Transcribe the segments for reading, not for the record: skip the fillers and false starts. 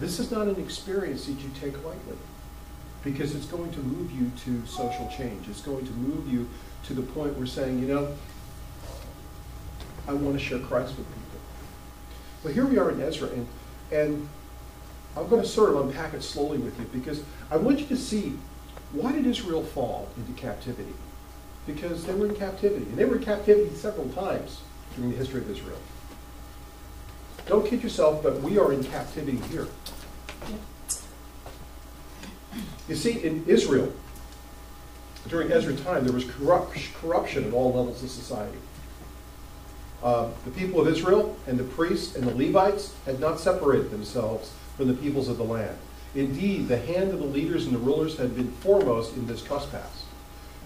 this is not an experience that you take lightly, because it's going to move you to social change. It's going to move you to the point where saying, you know, I want to share Christ with people. But here we are in Ezra, and I'm going to sort of unpack it slowly with you, because I want you to see, why did Israel fall into captivity? Because they were in captivity, and they were in captivity several times during the history of Israel. Don't kid yourself, but we are in captivity here. You see, in Israel, during Ezra's time, there was corruption at all levels of society. The people of Israel and the priests and the Levites had not separated themselves from the peoples of the land. Indeed, the hand of the leaders and the rulers had been foremost in this trespass.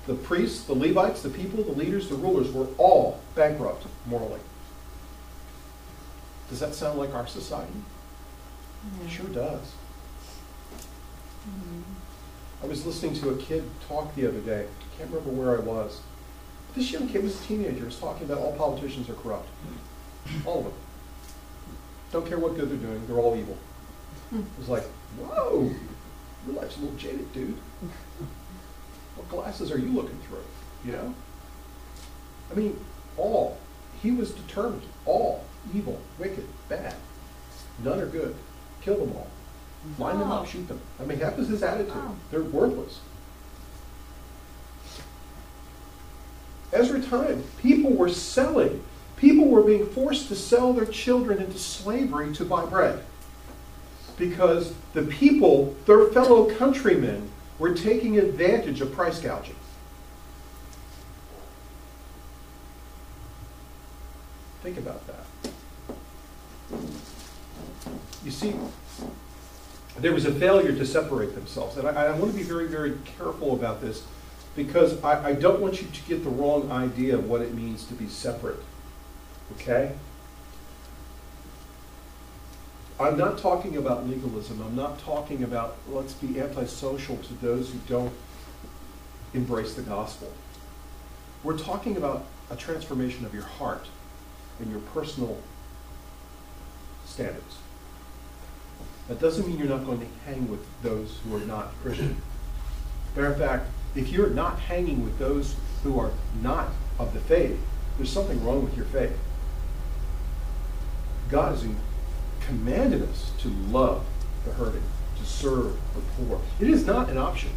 The priests, the Levites, the people, the leaders, the rulers were all bankrupt morally. Does that sound like our society? It sure does. I was listening to a kid talk the other day. I can't remember where I was. This young kid was a teenager, was talking about all politicians are corrupt. All of them. Don't care what good they're doing, they're all evil. It was like, whoa, your life's a little jaded, dude. What glasses are you looking through? You know? I mean, all. He was determined. All. Evil, wicked, bad. None are good. Kill them all. Line them up, shoot them. I mean, that was his attitude. They're worthless. Ezra time, people were selling. People were being forced to sell their children into slavery to buy bread. Because the people, their fellow countrymen, were taking advantage of price gouging. Think about that. You see, there was a failure to separate themselves. And I want to be very, very careful about this, because I don't want you to get the wrong idea of what it means to be separate. Okay? I'm not talking about legalism. I'm not talking about let's be antisocial to those who don't embrace the gospel. We're talking about a transformation of your heart and your personal standards. That doesn't mean you're not going to hang with those who are not Christian. Matter of fact, if you're not hanging with those who are not of the faith, there's something wrong with your faith. God has commanded us to love the hurting, to serve the poor. It is not an option.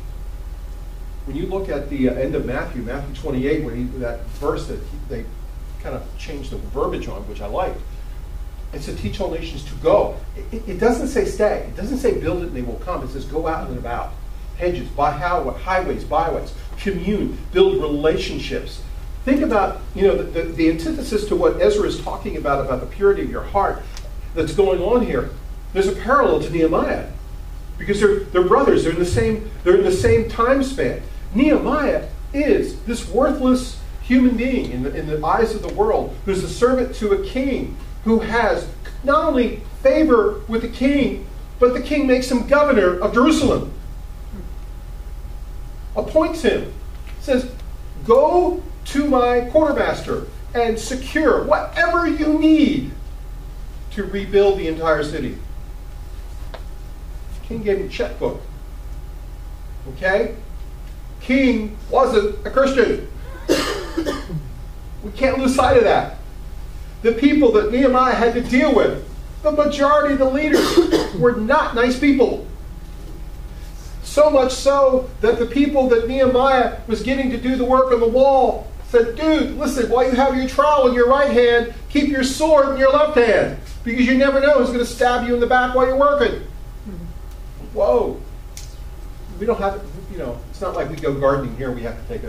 When you look at the end of Matthew 28, when that verse that they kind of changed the verbiage on, which I liked, it said, teach all nations to go. It doesn't say stay. It doesn't say build it and they will come. It says go out and about. Hedges, highways, byways, commune, build relationships. Think about, the antithesis to what Ezra is talking about the purity of your heart that's going on here. There's a parallel to Nehemiah, because they're brothers. They're in the same time span. Nehemiah is this worthless human being in the eyes of the world, who's a servant to a king, who has not only favor with the king, but the king makes him governor of Jerusalem. Appoints him. Says, go to my quartermaster and secure whatever you need to rebuild the entire city. The king gave him a checkbook. Okay? King wasn't a Christian. We can't lose sight of that. The people that Nehemiah had to deal with, the majority of the leaders were not nice people. So much so that the people that Nehemiah was getting to do the work on the wall said, dude, listen, while you have your trowel in your right hand, keep your sword in your left hand, because you never know who's going to stab you in the back while you're working. Whoa. We don't have, it's not like we go gardening here, we have to take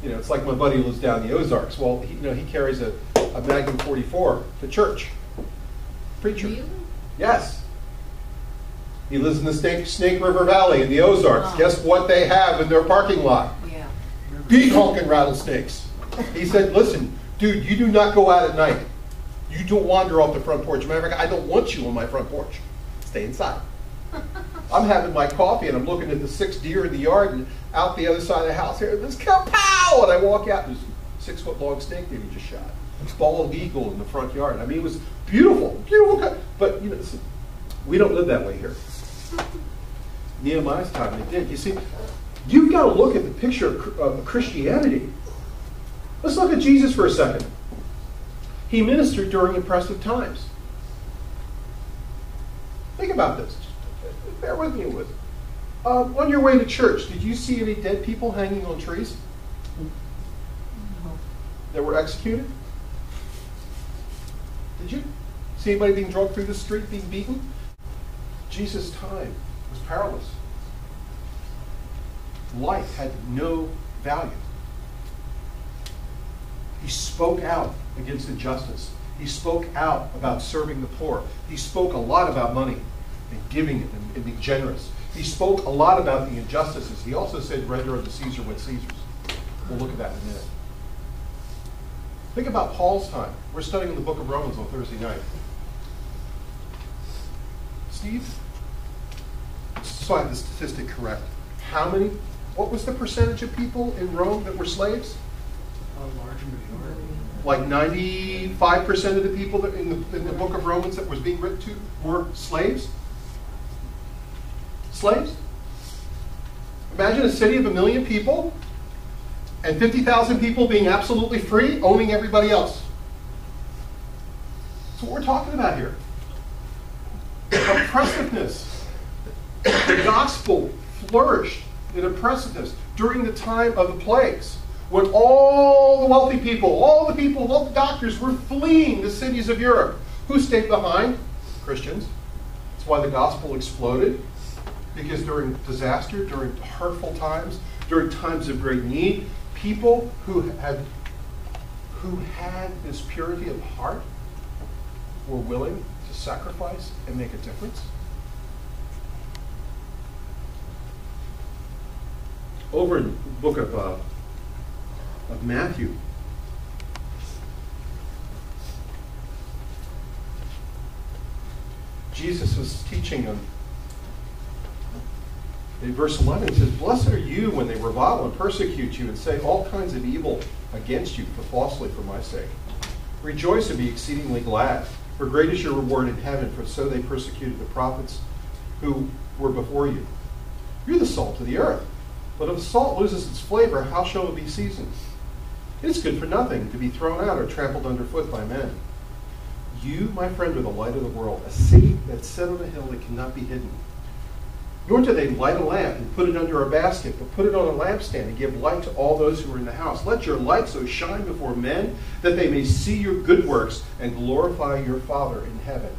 it's like my buddy who lives down in the Ozarks. Well, he carries a Magnum 44 to church. Preacher. Really? Yes. He lives in the Snake River Valley in the Ozarks. Oh. Guess what they have in their parking lot? Yeah. Big honking rattlesnakes. He said, listen, dude, you do not go out at night. You don't wander off the front porch. Matter of fact, I don't want you on my front porch. Stay inside. I'm having my coffee and I'm looking at the 6 deer in the yard, and out the other side of the house here, this kapow! And I walk out, there's a 6-foot long snake that he just shot. Bald eagle in the front yard. I mean, it was beautiful, beautiful. But We don't live that way here. Nehemiah's time, they did. You see, you've got to look at the picture of Christianity. Let's look at Jesus for a second. He ministered during oppressive times. Think about this. Bear with me with. On your way to church, did you see any dead people hanging on trees that were executed? Did you see anybody being dragged through the street, being beaten? Jesus' time was perilous. Life had no value. He spoke out against injustice. He spoke out about serving the poor. He spoke a lot about money and giving it and being generous. He spoke a lot about the injustices. He also said, render unto Caesar what's Caesar's. We'll look at that in a minute. Think about Paul's time. We're studying the book of Romans on Thursday night. Steve, so I have the statistic correct. What was the percentage of people in Rome that were slaves? A large majority. Like 95% of the people that in the book of Romans that was being written to were slaves? Slaves? Imagine a city of 1 million people and 50,000 people being absolutely free, owning everybody else. That's what we're talking about here. Oppressiveness. The gospel flourished in oppressiveness during the time of the plagues, when all the wealthy people, all the doctors were fleeing the cities of Europe. Who stayed behind? Christians. That's why the gospel exploded. Because during disaster, during hurtful times, during times of great need, people who had this purity of heart were willing to sacrifice and make a difference. Over in the book of Matthew, Jesus was teaching on. In verse 11, he says, "Blessed are you when they revile and persecute you and say all kinds of evil against you falsely for my sake. Rejoice and be exceedingly glad, for great is your reward in heaven, for so they persecuted the prophets who were before you. You're the salt of the earth. But if the salt loses its flavor, how shall it be seasoned? It is good for nothing to be thrown out or trampled underfoot by men. You, my friend, are the light of the world, a city that's set on a hill that cannot be hidden. Nor do they light a lamp and put it under a basket, but put it on a lampstand and give light to all those who are in the house. Let your light so shine before men that they may see your good works and glorify your Father in heaven."